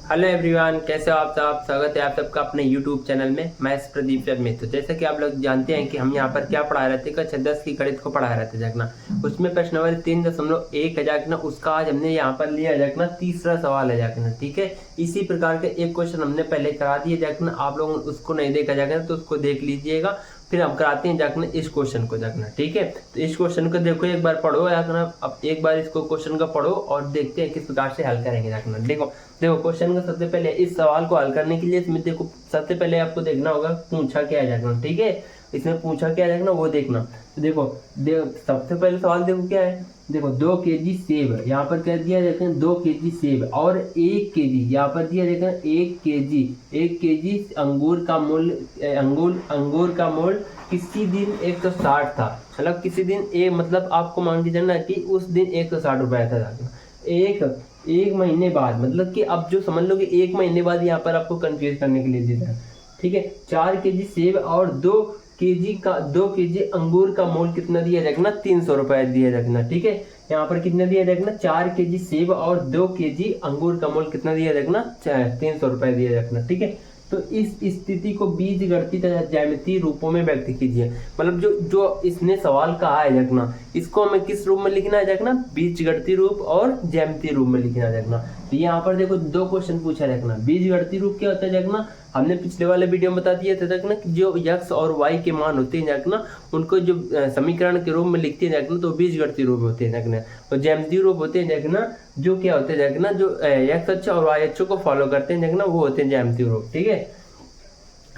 Hello everyone, कैसे हो आप सब। स्वागत है आप सबका अपने यूट्यूब चैनल में। मैं प्रदीप शर्मा। तो जैसा कि आप लोग जानते हैं कि हम यहाँ पर क्या पढ़ा रहे थे, कक्षा 10 की गणित को पढ़ा रहे थे जगना। उसमें प्रश्न नंबर 3.1 है जगना, उसका आज हमने यहाँ पर लिया जगना तीसरा सवाल है जगना। ठीक है, इसी प्रकार के एक क्वेश्चन हमने पहले करा दिए जगना। आप लोग उसको नहीं देखा जाएगा तो उसको देख लीजिएगा। फिर हम कराते हैं जगना इस क्वेश्चन को जगना। ठीक है, तो इस क्वेश्चन को देखो, एक बार पढ़ो जगना। अब एक बार इसको क्वेश्चन का पढ़ो और देखते हैं किस प्रकार से हल करेंगे जगना। देखो देखो क्वेश्चन का सबसे पहले इस सवाल को हल करने के लिए इसमें देखो सबसे पहले आपको देखना होगा पूछा क्या है जगना। ठीक है, इसमें पूछा क्या है जगना वो देखना। तो देखो सबसे पहले सवाल देखो क्या है। देखो 2 केजी सेब, यहाँ पर कह दिया जाता है 2 केजी सेब और 1 केजी, यहाँ पर दिया जाता है 1 केजी अंगूर का मूल्य, अंगूर का मूल्य किसी दिन 160 था। मतलब किसी दिन मतलब आपको मान के चलना कि उस दिन 160 रुपया था। एक महीने बाद, मतलब कि अब जो समझ लो कि 1 महीने बाद यहाँ पर आपको कंफ्यूज करने के लिए देता है। ठीक है, 4 केजी सेब और 2 केजी अंगूर का मोल कितना दिया जाएगा, 300 रुपए दिया जाएगा। ठीक है, यहाँ पर कितना दिया जाएगा, 4 केजी सेब और 2 केजी अंगूर का मोल कितना दिया जाएगा, 300 रुपए दिया जाएगा। ठीक है, तो इस स्थिति को बीजगणितीय तथा ज्यामितीय रूपों में व्यक्त कीजिए। मतलब जो जो इसने सवाल कहा है जगना, इसको हमें किस रूप में लिखना है जगना, बीजगणितीय रूप और ज्यामितीय रूप में लिखना है जगना। तो यहाँ पर देखो 2 क्वेश्चन पूछा है जगना। बीजगणितीय रूप क्या होता है जगना, हमने पिछले वाले वीडियो में बता दिया था जगना कि जो x और y के मान होते हैं जगना, उनको जो समीकरण के रूप में लिखते हैं जगना तो बीजगणितीय रूप होते हैं जगना। और ज्यामितीय रूप होते हैं जगना जो क्या होते हैं जगना, जो x अक्ष और y अक्ष को फॉलो करते हैं जगना, वो होते हैं ज्यामितीय रूप। ठीक है,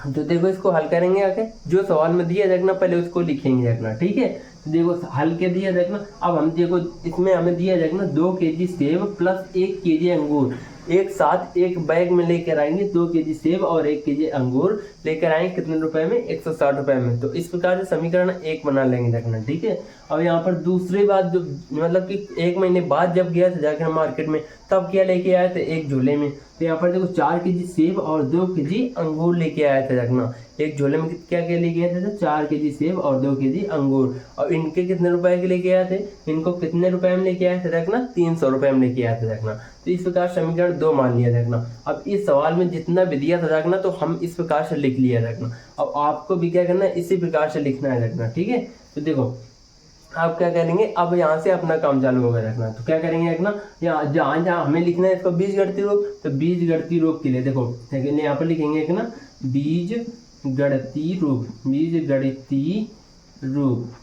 तो देखो इसको हल करेंगे आके, जो सवाल में दिया जगना पहले उसको लिखेंगे जगना। ठीक है, तो देखो हल के दिया जगना। अब हम देखो इसमें हमें दिया जगना 2 केजी सेब प्लस 1 केजी अंगूर एक साथ एक बैग में लेकर आएंगे। 2 केजी सेब और 1 केजी अंगूर लेकर आएंगे कितने रुपए में, 160 रुपए में। तो इस प्रकार से समीकरण 1 बना लेंगे जगना। ठीक है, अब यहाँ पर दूसरी बात जो मतलब कि 1 महीने बाद जब गया था जाकर मार्केट में, तब क्या लेके आए थे, एक झोले में। तो यहाँ पर देखो 4 केजी सेब और 2 केजी अंगूर लेके आया था जगना। एक झोले में क्या क्या लेके आए थे, 4 केजी सेब और 2 केजी अंगूर। और इनके कितने रुपए के लेके आए थे, इनको कितने रुपए में लेके आए थे रखना, 300 रुपए में लेके आए थे रखना। तो इस प्रकार समीकरण 2 मान लिया रखना। अब इस सवाल में जितना भी दिया था रखना तो हम इस प्रकार से लिख लिया रखना। अब आपको भी क्या करना है, इसी प्रकार से लिखना है रखना। ठीक है, तो देखो आप क्या करेंगे, अब यहाँ से अपना काम चालू होगा रखना। तो क्या करेंगे रखना, यहाँ जहाँ जहाँ हमें लिखना है इसको बीजगणितीय रूप, तो बीजगणितीय रूप के लिए देखो यहाँ पर लिखेंगे ना बीजगणितीय रूप।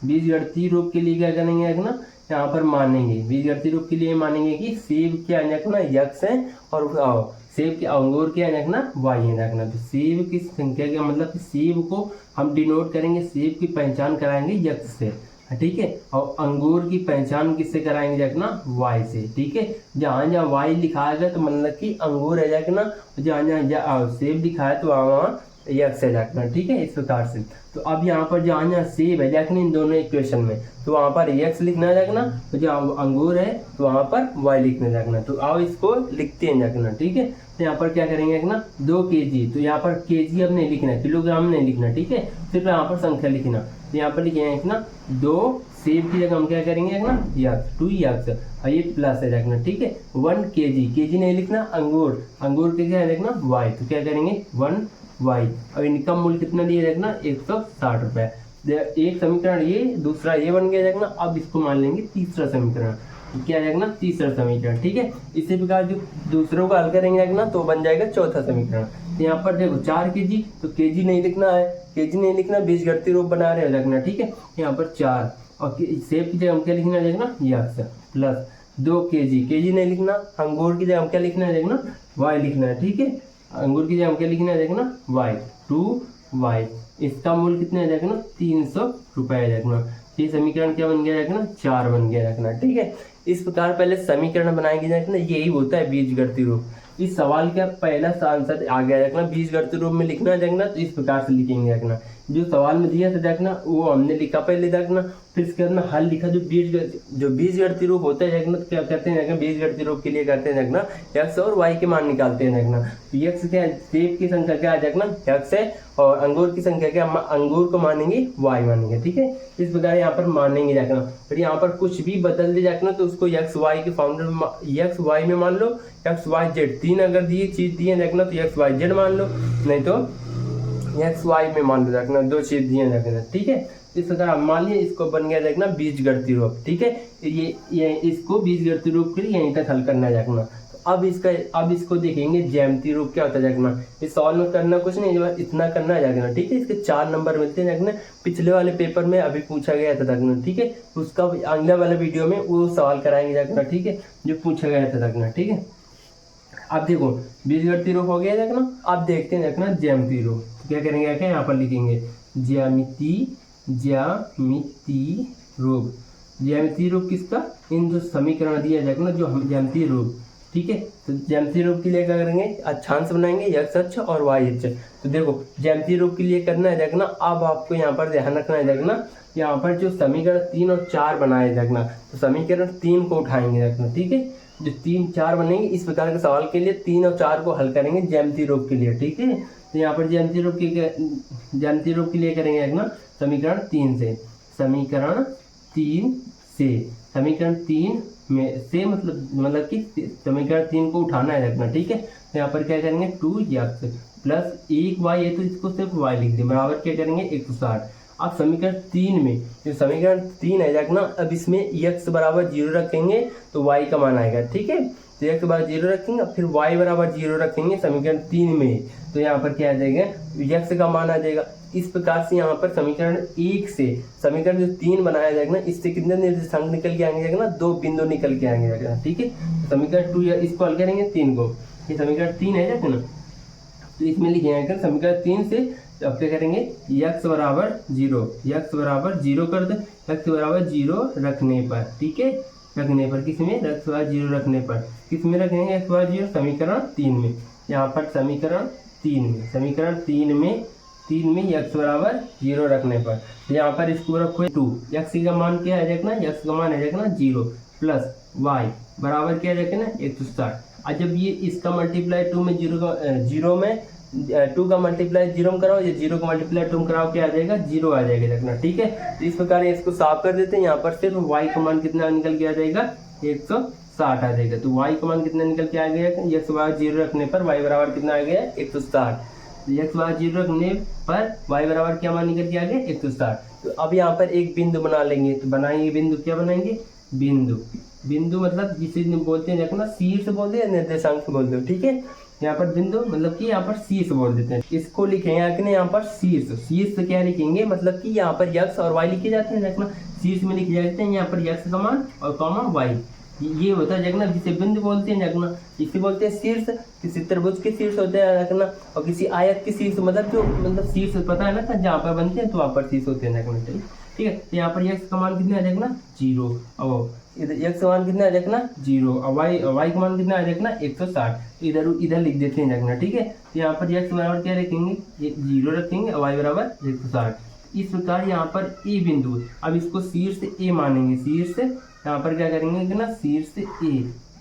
बीजगणितीय रूप के लिए क्या करेंगे रखना, यहाँ पर मानेंगे बीजगणितीय रूप के लिए मानेंगे कि सेब क्या रखना x है और सेब के अंगूर क्या रखना y है रखना। तो सेब की संख्या का मतलब सेब को हम डिनोट करेंगे, सेब की पहचान कराएंगे x से। ठीक है, और अंगूर की पहचान किससे कराएंगे रखना, y से। ठीक है, जहाँ जहाँ y लिखा है तो मतलब कि अंगूर है रखना, जहाँ जहाँ सेब लिखा है तो वहाँ x है रखना। ठीक है, इस प्रकार से। तो अब यहाँ पर जहाँ जहाँ सेब है रखना इन दोनों इक्वेशन में, तो वहाँ पर x लिखना है रखना, तो जहाँ अंगूर है तो वहाँ पर y लिखना है रखना। तो आओ इसको लिखते हैं रखना। ठीक है, तो यहाँ पर क्या करेंगे रखना, 2 केजी, तो यहाँ पर केजी अब नहीं लिखना है, किलोग्राम नहीं लिखना। ठीक है, सिर्फ यहाँ पर संख्या लिखना। तो यहाँ पर लिखे रखना 2 सेब की जगह हम क्या करेंगे रखना, x 2x और ये प्लस है रखना। ठीक है, 1 केजी नहीं लिखना, अंगूर के क्या है रखना y, तो क्या करेंगे 1y। और इनका मूल्य कितना दिया रखना, 160 रुपए। एक समीकरण ये, दूसरा ये बन गया रखना। अब इसको मान लेंगे तीसरा समीकरण, क्या रखना, तीसरा समीकरण। ठीक है, इसी प्रकार जो दूसरों का हल करेंगे रखना तो बन जाएगा चौथा समीकरण। तो यहाँ पर देखो 4 केजी, तो केजी नहीं लिखना है, केजी नहीं लिखना, बीजगणितीय रूप बना रहे हो रखना। ठीक है, यहाँ पर 4 और सेब की जगह हम क्या लिखना है रखना, x प्लस 2 केजी नहीं लिखना, अंगूर की जगह हम क्या लिखना है रखना, y लिखना है। ठीक है, अंगूर की जगह हम क्या लिखना है रखना, y 2y। इसका मूल्य कितना है रखना, 300 रुपए रखना। ये समीकरण क्या बन गया रखना, 4 बन गया रखना। ठीक है, इस प्रकार पहले समीकरण बनाएंगे रखना, यही होता है बीजगणितीय रूप। इस सवाल का पहला आंसर आ गया रखना, बीजगणितीय रूप में लिखना रखना, तो इस प्रकार से लिखेंगे रखना। जो सवाल में दिया था देखना वो हमने लिखा पहले देखना, फिर इसके बाद में हल लिखा। जो बीजगणितीय रूप होता है देखना, तो क्या करते हैं देखना, बीजगणितीय रूप के लिए करते हैं देखना x और y के मान निकालते हैं देखना। तो x क्या है, सेब की संख्या क्या है देखना x है, और अंगूर की संख्या क्या, अंगूर को मानेंगे y मानेंगे, ठीक है। इस प्रकार यहाँ पर मानेंगे देखना। और यहाँ पर कुछ भी बदल दे देखना तो उसको x y के फाउंडर x y में मान लो, x y z 3 अगर दिए चीज दिए देखना तो x y z मान लो, नहीं तो एक्स वाई में मान लो देखना, 2 चीज दिए देखना, ठीक है। इस प्रकार आप मान लिया, इसको बन गया देखना बीजगणितीय रूप, ठीक है। ये इसको बीजगणितीय रूप के लिए यहीं तक हल करना है देखना। तो अब इसको देखेंगे ज्यामितीय रूप क्या होता है देखना। इस सवाल में करना कुछ नहीं, इतना करना है देखना, ठीक है। इसके 4 नंबर मिलते हैं देखना, पिछले वाले पेपर में अभी पूछा गया था देखना, ठीक है। उसका अगले वाले वीडियो में वो सवाल कराएंगे देखना, ठीक है, जो पूछा गया था देखना, ठीक है। अब देखो बीजगणितीय रूप हो गया देखना। अब देखते हैं देखना ज्यामितीय रूप। क्या करेंगे क्या, यहाँ पर लिखेंगे ज्यामितीय रूप। ज्यामितीय रूप किसका, इन जो समीकरण दिया देखना जो हम ज्यामितीय रूप, ठीक है। तो ज्यामितीय रूप के लिए क्या करेंगे, अक्षांश बनाएंगे x अक्ष और y अक्ष। तो देखो ज्यामितीय रूप के लिए करना है देखना। अब आपको यहाँ पर ध्यान रखना है देखना, यहाँ पर जो समीकरण 3 और 4 बनाए देखना, तो समीकरण 3 को उठाएंगे देखना, ठीक है। जो 3 4 बनेंगे इस प्रकार के सवाल के लिए 3 और 4 को हल करेंगे ज्यामितीय रूप के लिए, ठीक है। तो यहाँ पर ज्यामितीय रूप के लिए करेंगे देखना समीकरण 3 से, समीकरण 3 में से मतलब कि समीकरण 3 को उठाना है देखना, ठीक है। तो यहाँ पर क्या करेंगे 2x प्लस 1y है तो इसको सिर्फ y लिख दें, बराबर क्या करेंगे 160। अब समीकरण 3 में, जो समीकरण 3 है देखना, अब इसमें x बराबर 0 रखेंगे तो y का मान आएगा, ठीक है। तो x बराबर 0 रखेंगे, फिर y बराबर 0 रखेंगे समीकरण 3 में, तो यहाँ पर क्या आ जाएगा x का मान आ जाएगा। इस प्रकार से यहाँ पर समीकरण 1 से समीकरण जो 3 बनाया जाएगा ना, इससे कितने निर्देशांक निकल के आएंगे जाएगा ना, 2 बिंदु निकल के आएंगे जाएगा, ठीक है। समीकरण 2 इसको हल करेंगे 3 को, ये समीकरण 3 है जाएगा ना, तो इसमें लिखेंगे समीकरण 3 से। अब क्या करेंगे x बराबर 0 कर दे, x बराबर 0 रखने पर, ठीक है, रखने पर किसमें x बराबर 0 रखने पर किसमें रखेंगे x बराबर 0 समीकरण 3 में। यहाँ पर समीकरण 3 में x बराबर 0 रखने पर यहाँ पर इसको रखो 2, x का मान क्या है देखना, x का मान है देखना 0 प्लस y बराबर क्या है देखना 160। और जब ये इसका मल्टीप्लाई 2 में 0 में 2 का मल्टीप्लाई 0 में कराओ, या 0 का मल्टीप्लाई 2 में कराओ, क्या आ जाएगा 0 आ जाएगा देखना, ठीक है। तो इस प्रकार इसको साफ कर देते हैं। यहाँ पर सिर्फ y का मान कितना निकल के आ जाएगा 160 आ जाएगा। तो y का मान कितना निकल के आ गया, x बराबर 0 रखने पर y बराबर कितना आ गया 160। x बराबर 0 रखने पर y बराबर क्या मान निकल के आ गया 160। तो अब यहाँ पर एक बिंदु बना लेंगे, तो बनाएंगे बिंदु, क्या बनाएंगे बिंदु मतलब जिसे बोलते हैं देखो ना, शीर्ष बोलते हैं, निर्देशांक से बोलते हो, ठीक है। यहाँ पर बिंदु मतलब कि यहाँ पर शीर्ष बोल देते हैं, इसको लिखेंगे यहाँ पर शीर्ष क्या लिखेंगे, मतलब कि यहाँ पर x और y लिखे जाते हैं देखना, शीर्ष में लिखे जाते हैं यहाँ पर x का मान और कॉमा y, ये होता है देखना जिसे बिंदु बोलते हैं देखना। इसे बोलते हैं शीर्ष, किसी त्रिभुज के शीर्ष होते हैं देखना, और किसी आयत के शीर्ष मतलब शीर्ष पता है ना, जहाँ पर बनते हैं तो वहाँ पर शीर्ष होते हैं देखना, ठीक है। तो यहाँ पर x का मान कितना है देखना 0, और इधर x का मान कितना है देखना 0, और y का मान कितना है देखना 160, इधर लिख देते हैं देखना, ठीक है। तो यहाँ पर x बराबर क्या रखेंगे 0 रखेंगे और y बराबर 160। इस प्रकार यहाँ पर ए बिंदु, अब इसको शीर्ष ए मानेंगे, शीर्ष यहाँ पर क्या करेंगे ना शीर्ष ए,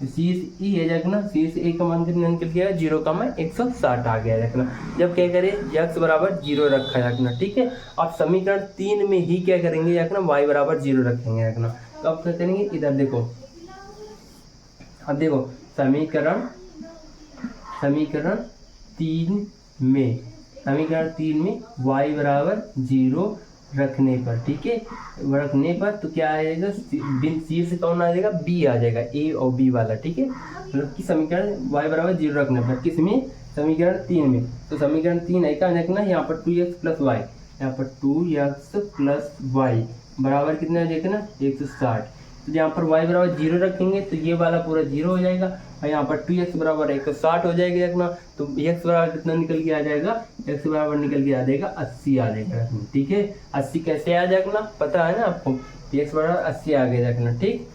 शीर्ष ए है देखना, शीर्ष ए का मान कितना निकल गया 0 का मान 160 आ गया देखना। जब क्या करें x बराबर 0 रखा है देखना, ठीक है। अब समीकरण 3 में ही क्या करेंगे देखना y बराबर 0 रखेंगे देखना। तो अब क्या करेंगे इधर देखो, अब देखो समीकरण 3 में y बराबर 0 रखने पर, ठीक है, रखने पर तो क्या आएगा शीर्ष कौन आ जाएगा b आ जाएगा, a और b वाला, ठीक है। मतलब कि समीकरण y बराबर 0 रखने पर किसमें समीकरण 3 में। तो समीकरण 3 है क्या देखना, यहाँ पर 2x प्लस y, यहाँ पर 2x प्लस y बराबर कितना है देखना 160। तो यहाँ पर y बराबर 0 रखेंगे तो ये वाला पूरा 0 हो जाएगा, और यहाँ पर 2x बराबर 160 हो जाएगा देखना। तो x बराबर कितना निकल के आ जाएगा, x बराबर निकल के आ जाएगा 80 आ जाएगा, ठीक है। 80 कैसे आ जाएगा पता है ना आपको, x बराबर 80 आ गया देखना, ठीक।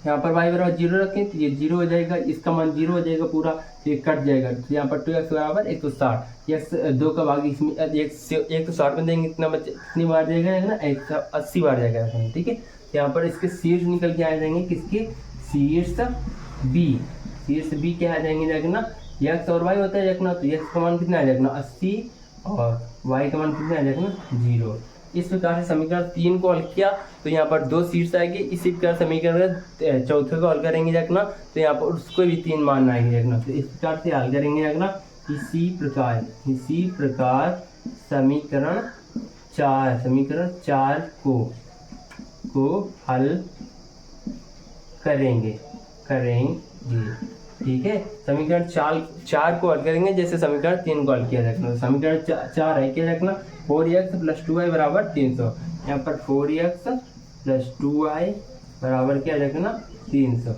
यहाँ पर y बराबर 0 रखें तो ये 0 हो जाएगा, इसका मान 0 हो जाएगा पूरा, तो ये कट जाएगा। तो यहाँ पर 2x बराबर 160, x 2 का भाग इसमें 160 में देंगे, कितना बच्चे कितनी बार जाएगा ना, 180 बार जाएगा, ठीक है। यहाँ पर इसके शीर्ष निकल के आ जाएंगे, किसके शीर्ष b, शीर्ष b क्या आ जाएंगे देखना, x और y होता है देखना, तो x का मान कितना आ जाएगा 80 और y का मान कितना आ जाएगा 0। इस प्रकार से समीकरण 3 को हल किया तो यहाँ पर 2 शीर्ष आएंगे। इसी प्रकार समीकरण चौथे को हल करेंगे देखना, तो यहाँ पर उसको भी 3 मान आएंगे देखना। तो इस प्रकार से हल करेंगे देखना। इसी प्रकार समीकरण 4 को हल करेंगे, ठीक है। समीकरण 4 को हल करेंगे जैसे समीकरण 3 को हल किया रखना। समीकरण 4 है क्या रखना, 4x + 2y बराबर 300। यहाँ पर 4x + 2y बराबर क्या रखना 300।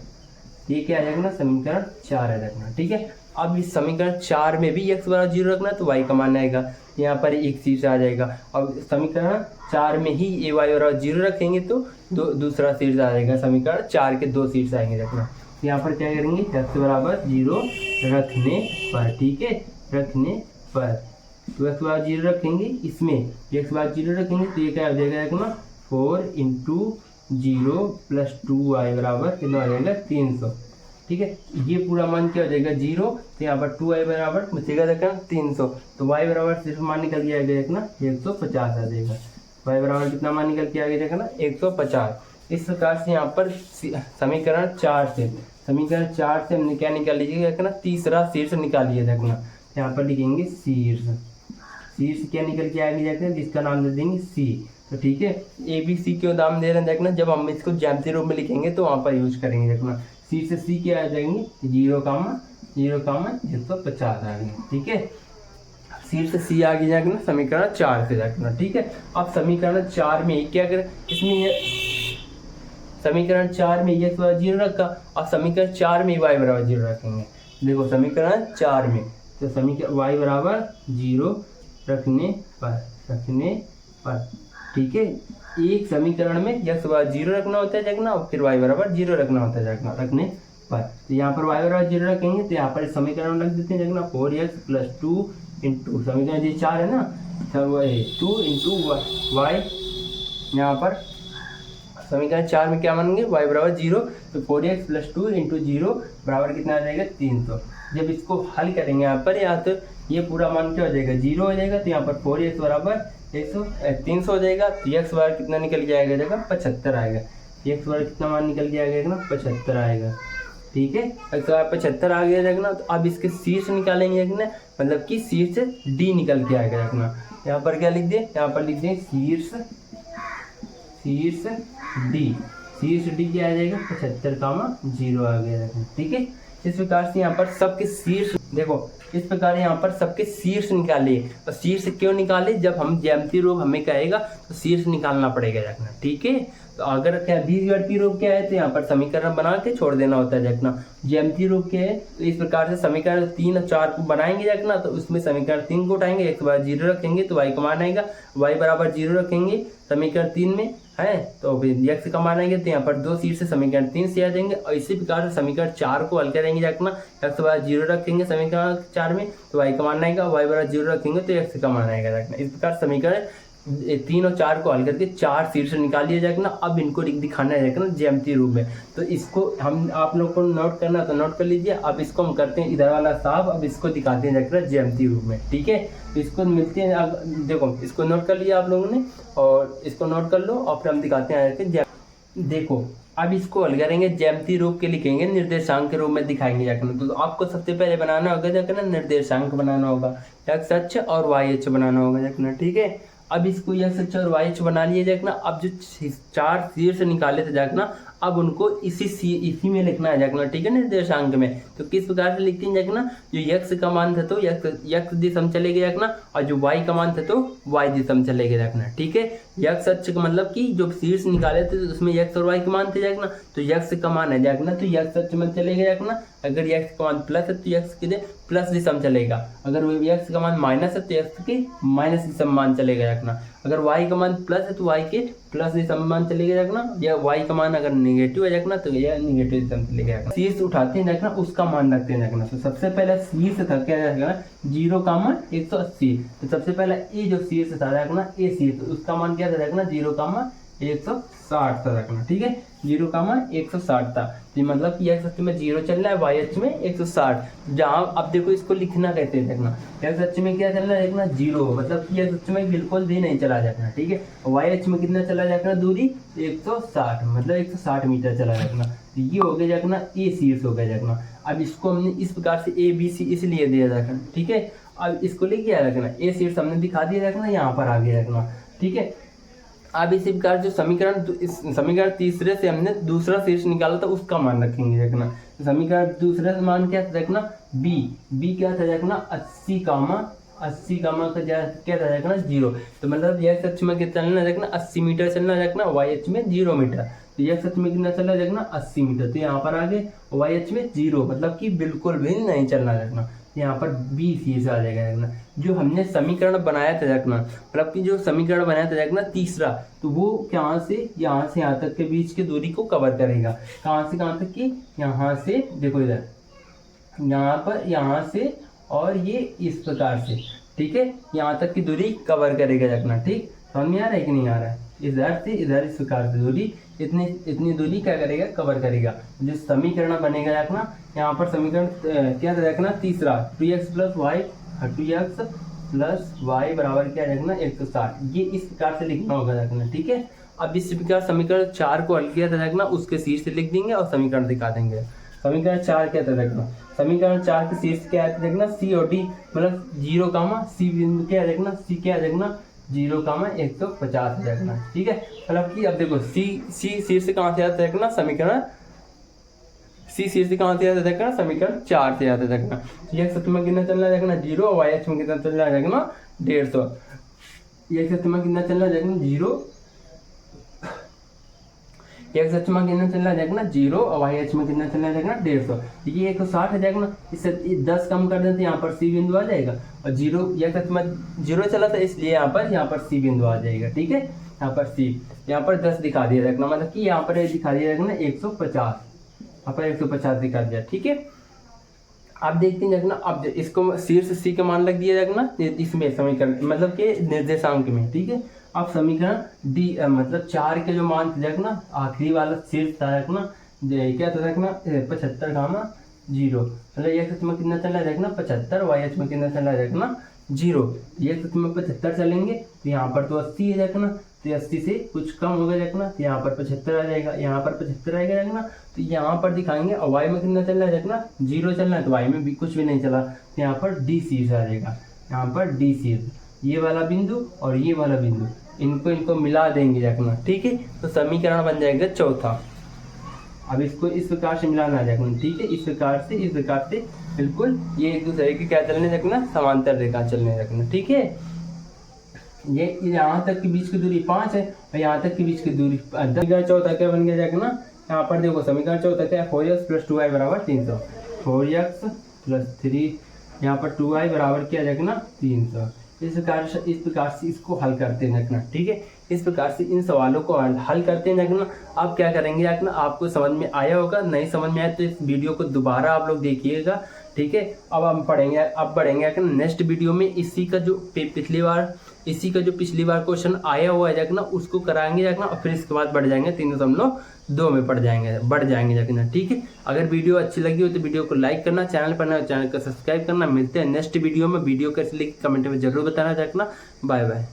ये क्या है रखना, समीकरण 4 है रखना, ठीक है। अब इस समीकरण 4 में भी x बराबर 0 रखना तो y का मान आएगा, यहाँ पर एक शीर्ष आ जाएगा। अब समीकरण 4 में ही a y बराबर 0 रखेंगे तो दूसरा शीर्ष आ जाएगा। समीकरण 4 के 2 शीर्ष आएंगे रखना। यहाँ पर क्या करेंगे, x बराबर 0 रखने पर, ठीक है, रखने पर तो x बराबर 0 रखेंगे, इसमें x बराबर 0 रखेंगे तो ये क्या आ जाएगा रखना 4 × 0 + 2y बराबर कितना आ जाएगा 300, ठीक है। ये पूरा मान क्या हो जाएगा 0, तो यहाँ पर 2y बराबर बचेगा रखना 300, तो y बराबर सिर्फ मान निकल के आएगा रखना 150 आ जाएगा। y बराबर कितना मान निकल के आगे रखना 150। इस प्रकार से यहाँ पर समीकरण 4 से हमने क्या निकाल लीजिएगा रखना, तीसरा शीर्ष निकालिए रखना। यहाँ पर लिखेंगे शीर्ष क्या निकल के आगे जाते हैं, जिसका नाम दे देंगे c, तो ठीक है। ए बी सी क्यों नाम दे रहे हैं देखना, जब हम इसको ज्यामितीय रूप में लिखेंगे तो वहाँ पर यूज करेंगे देखना। सी से सी क्या आ जाएंगे 0, 150 आ जाएंगे, ठीक है। सी से सी आगे जाएगा समीकरण 4 से जाएगा, ठीक है। अब समीकरण 4 में क्या करें, इसमें समीकरण 4 में x बराबर 0 रखा और समीकरण 4 में y बराबर 0 रखेंगे। देखो समीकरण 4 में तो समीकरण y बराबर 0 रखने पर, ठीक है। एक समीकरण में x बराबर 0 रखना होता है जगना, और फिर y बराबर 0 रखना होता है जगना, रखने पर। तो यहाँ पर y बराबर 0 रखेंगे तो यहाँ पर समीकरण रख देते हैं जगना 4x + 2 × समीकरण ये 4 है ना, 2 × y। यहाँ पर समीकरण 4 में क्या मानेंगे y बराबर 0, तो 4x + 2 × 0 बराबर कितना आ जाएगा 300। जब इसको हल करेंगे यहाँ पर, या तो ये पूरा मान क्या हो जाएगा 0 हो जाएगा, तो यहाँ पर 4x बराबर 300 हो जाएगा, तो x बराबर कितना निकल के आएगा जगह 75 आएगा। x बराबर कितना मान निकल के आएगा ना 75 आएगा, ठीक है। x बराबर 75 आ गया रखना। तो अब इसके शीर्ष निकालेंगे रखना, मतलब कि शीर्ष d निकल के आएगा रखना। यहाँ पर क्या लिख दें, यहाँ पर लिख दें शीर्ष d क्या आ जाएगा 75, 0 आ गया रखना, ठीक है। इस प्रकार से यहाँ पर सबके शीर्ष देखो, इस प्रकार यहाँ पर सबके शीर्ष निकाले। और शीर्ष क्यों निकाले, जब हम ज्यामितीय रूप हमें कहेगा तो शीर्ष निकालना पड़ेगा रखना, ठीक है। तो अगर क्या बीजगणितीय रूप क्या है तो यहाँ पर समीकरण बना के छोड़ देना होता है रखना। ज्यामितीय रूप क्या है, तो इस प्रकार से समीकरण 3 और 4 को बनाएंगे रखना। तो उसमें समीकरण 3 को उठाएंगे, x बराबर 0 रखेंगे तो y का मान आएगा, y बराबर 0 रखेंगे समीकरण 3 में है, तो फिर x का मान आएंगे, तो यहाँ पर 2 शीर्ष से समीकरण 3 से आ जाएंगे। और इसी प्रकार से समीकरण 4 को हल करेंगे रखना। x बराबर 0 रखेंगे समीकरण 4 में तो y का मान आएगा, y बराबर 0 रखेंगे तो x का मान आएगा रखना। इस प्रकार समीकरण 3 और 4 को हल करके 4 शीर्ष निकालिए जाएगा। अब इनको दिखाना है रखना ज्यामितीय रूप में, तो इसको हम आप लोग को नोट करना तो नोट कर लीजिए। अब इसको हम करते हैं इधर वाला साफ, अब इसको दिखाते हैं रखना ज्यामितीय रूप में, ठीक है। तो इसको मिलते हैं, देखो इसको नोट कर लिया आप लोगों ने, और इसको नोट कर लो और फिर हम दिखाते हैं। देखो अब इसको हल करेंगे ज्यामितीय रूप के लिखेंगे, निर्देशांक के रूप में दिखाएंगे रखना। तो आपको सबसे पहले बनाना होगा रखना, निर्देशांक बनाना होगा, x अक्ष और y अक्ष बनाना होगा रखना, ठीक है। अब इसको x अक्ष और y अक्ष बना लिए रखना। अब जो 4 शीर्ष निकाले थे रखना, अब उनको इसी में लिखना है रखना, ठीक है, निर्देशांक में। तो किस प्रकार से लिखते हैं रखना, जो x का मान था तो x दिशा में चले गए रखना, और जो y का मान था तो y दिशा में चले गए रखना, ठीक है। x अक्ष का मतलब कि जो शीर्ष निकाले थे तो उसमें x और y के मान थे रखना, तो x का मान है रखना, तो x अक्ष में चले गए रखना। अगर x का मान प्लस है तो x के प्लस दिशा में चलेगा, अगर x का मान माइनस है तो x के माइनस दिशा में मान चलेगा रखना। अगर y का मान प्लस है तो y के प्लस ये मान चलेगा देखना, या वाई का मान अगर निगेटिव है देखना तो यह निगेटिव चलेगा। शीर्ष उठाते हैं देखना, उसका मान रखते हैं देखना। तो सबसे पहले शीर्ष था क्या देखना 0,180। तो सबसे पहले ये जो शीर्ष था देखना ये शीर्ष, उसका मान क्या था देखना 0,160 था देखना। ठीक है 0,160 था। तो मतलब कि x अक्ष में 0 चल रहा है, y अक्ष में 160। जहाँ अब देखो इसको लिखना कहते हैं देखना, x अक्ष में क्या चल रहा है देखना 0, मतलब कि x अक्ष में बिल्कुल भी नहीं चला जाना। ठीक है y अक्ष में कितना चला जाना दूरी 160, मतलब 160 मीटर चला जाना। ये हो गया देखना ए शीर्ष हो गया देखना। अब इसको हमने इस प्रकार से ए बी सी इसलिए दिया देखना। ठीक है अब इसको लिख दिया रखना, ए शीर्ष हमने दिखा दिया रखना, यहाँ पर आ गया रखना। ठीक है अब इसी प्रकार जो समीकरण तीसरे से हमने दूसरा शीर्ष निकाला था उसका मान रखेंगे देखना। समीकरण दूसरे से मान क्या था देखना बी क्या था देखना 80 कामा का क्या था देखना 0। तो मतलब x अक्ष में कितना चलना देखना 80 मीटर चलना देखना, y अक्ष में 0 मीटर। तो x अक्ष में कितना चलना देखना 80 मीटर। तो यहाँ पर आगे y अक्ष में 0, मतलब कि बिल्कुल भी नहीं चलना देखना। यहाँ पर बी शीर्ष आ जाएगा देखना। जो हमने समीकरण बनाया था देखना, मतलब कि जो समीकरण बनाया था देखना तीसरा, तो वो यहाँ से यहाँ तक के बीच की दूरी को कवर करेगा। कहाँ से कहाँ तक की, यहाँ से देखो इधर, यहाँ से और ये इस प्रकार से। ठीक है यहाँ तक की दूरी कवर करेगा देखना। ठीक समझ में आ रहा है कि नहीं आ रहा है। इधर से इधर इस प्रकार से दूरी इतनी दूरी क्या करेगा कवर करेगा। जो समीकरण बनेगा देखना, यहाँ पर समीकरण क्या था देखना तीसरा 2x प्लस वाई बराबर क्या देखना 160। ये इस प्रकार से लिखना होगा देखना। ठीक है अब इस प्रकार समीकरण 4 को हल किया था देखना, उसके शीर्ष से लिख देंगे और समीकरण दिखा देंगे। समीकरण 4 क्या था देखना, समीकरण 4 के शीर्ष क्या है देखना सी और डी, मतलब 0 कामा सी बिंदु क्या है देखना, सी क्या है देखना 0,150 देखना। ठीक है मतलब कि अब देखो सी शीर्ष कहाँ से आता है देखना, समीकरण सी शीर्ष कहाँ से आता है देखना, समीकरण 4 से आता है देखना। x अक्ष में कितना चल रहा है देखना 0, y अक्ष में कितना चल रहा है देखना 150। x अक्ष में कितना चल रहा है देखना 0, x अक्ष में कितना चल रहा है देखना 0 और y अक्ष में कितना चल रहा है देखना 150। ये 160 है देखना, इससे 10 कम कर देते यहाँ पर c बिंदु आ जाएगा। और 0 x अक्ष में 0 चला था इसलिए यहाँ पर c बिंदु आ जाएगा। ठीक है यहाँ पर c, यहाँ पर 10 दिखा दिया देखना, मतलब कि यहाँ पर दिखा दिया देखना 150, यहाँ पर 150 दिखा दिया। ठीक है आप देखते हैं देखना, अब इसको शीर्ष सी का मान लग दिया देखना इसमें समीकरण, मतलब कि निर्देशांक में। ठीक है अब समीकरण डी मतलब 4 के जो मान देखना आखिरी वाला शीर्ष था देखना क्या था देखना 75 कामा 0, मतलब x अक्ष में कितना चल रहा है देखना 75, y अक्ष में कितना चल रहा है देखना 0। x अक्ष में 75 चलेंगे तो यहाँ पर तो 80 है देखना, तो 80 से कुछ कम होगा देखना, तो यहाँ पर 75 आ जाएगा, यहाँ पर 75 आएगा देखना। तो यहाँ पर दिखाएंगे और y में कितना चल रहा है देखना 0 चल रहा है, तो y में भी कुछ भी नहीं चला, तो यहाँ पर डी शीर्ष आ जाएगा। यहाँ पर डी शीर्ष ये वाला बिंदु और ये वाला बिंदु इनको मिला देंगे देखना। ठीक है तो समीकरण बन जाएगा चौथा। अब इसको इस प्रकार से मिलाना देखना। ठीक है इस प्रकार से बिल्कुल ये एक दूसरे के क्या चलने देखना, समांतर रेखा चलने देखना। ठीक है ये यहाँ तक के बीच की दूरी 5 है और यहाँ तक के बीच की दूरी 10। समीकरण चौथा क्या बन गया देखना, यहाँ पर देखो समीकरण चौथा क्या है 4x + 2y = 300, 4x + 3 यहाँ पर 2y बराबर क्या देखना 300। इस प्रकार से इसको हल करते हैं देखना। ठीक है इस प्रकार से इन सवालों को हल करते हैं देखना। आप क्या करेंगे देखना, आपको समझ में आया होगा, नहीं समझ में आया तो इस वीडियो को दोबारा आप लोग देखिएगा। ठीक है अब हम बढ़ेंगे नेक्स्ट वीडियो में इसी का जो पिछली बार क्वेश्चन आया हुआ है देखना उसको कराएंगे देखना, और फिर इसके बाद बढ़ जाएंगे 3.2 में बढ़ जाएंगे देखना। ठीक है अगर वीडियो अच्छी लगी हो तो वीडियो को लाइक करना, चैनल को सब्सक्राइब करना। मिलते हैं नेक्स्ट वीडियो में। वीडियो कैसे लगी कमेंट में जरूर बताना देखना। Bye bye.